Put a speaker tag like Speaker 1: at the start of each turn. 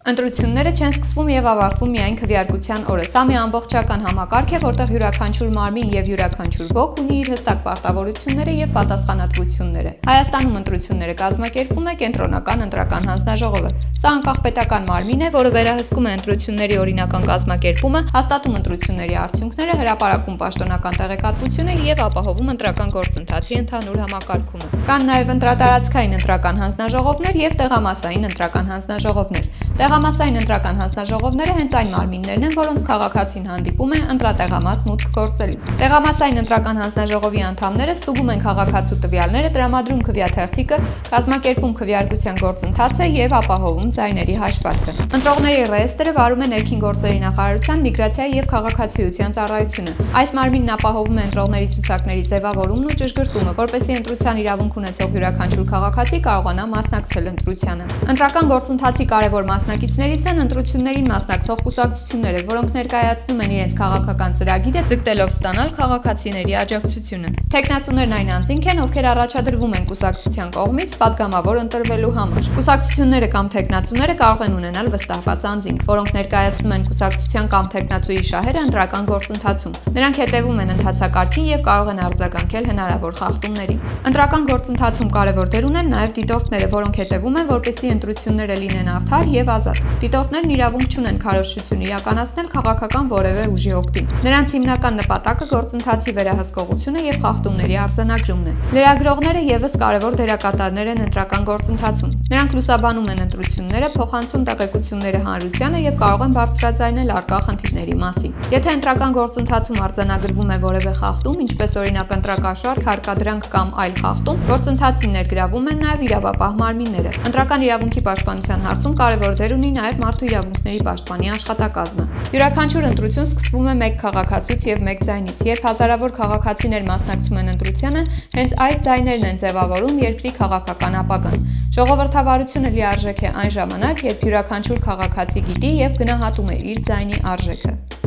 Speaker 1: Ընտրությունները չեն սկսվում եւ ավարտվում միայն քվեարկության օրը։ Սա մի ամբողջական համակարգ է, որտեղ յուրաքանչյուր մարմին եւ յուրաքանչյուր ոք ունի իր հստակ պարտավորությունները եւ պատասխանատվությունները։ Հայաստանում ընտրությունները կազմակերպում է Կենտրոնական ընտրական հանձնաժողովը։ Սա անկախ պետական մարմին է, որը վերահսկում է ընտրությունների օրինական կազմակերպումը, հաստատում ընտրությունների արդյունքները, հրապարակում պաշտոնական տեղեկատվությունը եւ ապահովում ընտրական գործընթացի ընդհանուր համակարգումը։ Կան նաեւ ընտրատարածքային ընտրական հանձնաժողովներ եւ տեղամասային ընտրական հանձնաժողովներ։ Տեղամասային ընտրական հանձնաժողովները հենց այն մարմիններն են, որոնց քաղաքացին հանդիպում է ընտրատեղամաս մուտք գործելիս։ Տեղամասային ընտրական հանձնաժողովի անդամները ստուգում են քաղաքացու տվյալները, տրամադրում քվեաթերթիկը, կազմակերպում քվեարկության գործընթացը եւ ապահովում ձայների հաշվարկը։ Ընտրողների ռեեստրը վարում է Ներքին գործերի նախարարության միգրացիայի եւ քաղաքացիության ծառայությունը։ Այս մարմինն ապահովում է ընտրողների ցուցակների ձևավորումն ու ճշգրտումը, որպեսզի ընտրության իրավունք ունեցող յուրաքանչյուր քաղաքացի կարողանա մասնակցել ընտրությանը։ Ընտրական գործընթացի կարևոր մասնակիցներից են ընտրություններին մասնակցող կուսակցությունները, որոնք ներկայացնում են իրենց քաղաքական ծրագիրը, ձգտելով ստանալ քաղաքացիների աջակցությունը։ Թեկնածուներն այն անձինք են, ովքեր առաջադրվում են կուսակցության կողմից պատգամավոր ընտրվելու համար։ Կուսակցությունները կամ թեկնածուները կարող են ունենալ վստահված անձինք, որոնք ներկայացնում են կուսակցության կամ թեկնածուի շահերը ընտրական գործընթացում։ Նրանք հետևում են ընթացակարգին եւ կարող են արձագանքել հնարավոր խախտումներին։ Ընտրական գործընթացում կարևոր դեր ունեն նաեւ դիտորդները, որոնք հետևում են, որպեսզի ընտրությունները լինեն արդար եւ ազատ։ Դիտորդներն իրավունք չունեն քարոզչություն իրականացնել քաղաքական որևէ ուժի օգտին։ Նրանց հիմնական նպատակը գործընթացի վերահսկողությունը եւ խախտումների արձանագրումն է։ Լրագրողները եւս կարևոր դերակատարներ են ընտրական գործընթացում։ Նրանք լուսաբանում են ընտրությունները, փոխանցում տեղեկությունները հանրությանը եւ կարող են բարձրաձայնել առկա խնդիրների մասին։ Եթե ընտրական գործընթացում արձանագրվում է որևէ խախտում, ինչպես օրինակ ընտրակաշառք, հարկադրանք կամ այլ խախտում, գործընթացին ներգրավում են նաեւ իրավապահ մարմինները։ Ընտրական իրավունքի պաշտպանության հարցում կարևոր դեր ունի նաև մարդու իրավունքների պաշտպանի աշխատակազմը։ Յուրաքանչյուր ընտրություն սկսվում է մեկ քաղաքացուց եւ մեկ ձայնից։ Երբ հազարավոր քաղաքացիներ մասնակցում են ընտրությանը, հենց այս ձայներն են ձևավորում երկրի քաղաքական ապագան։ Ժողովրդավարությունը լիարժեք է այն ժամանակ, երբ յուրաքանչյուր քաղաքացի գիտի եւ գնահատում է իր ձայնի արժեքը։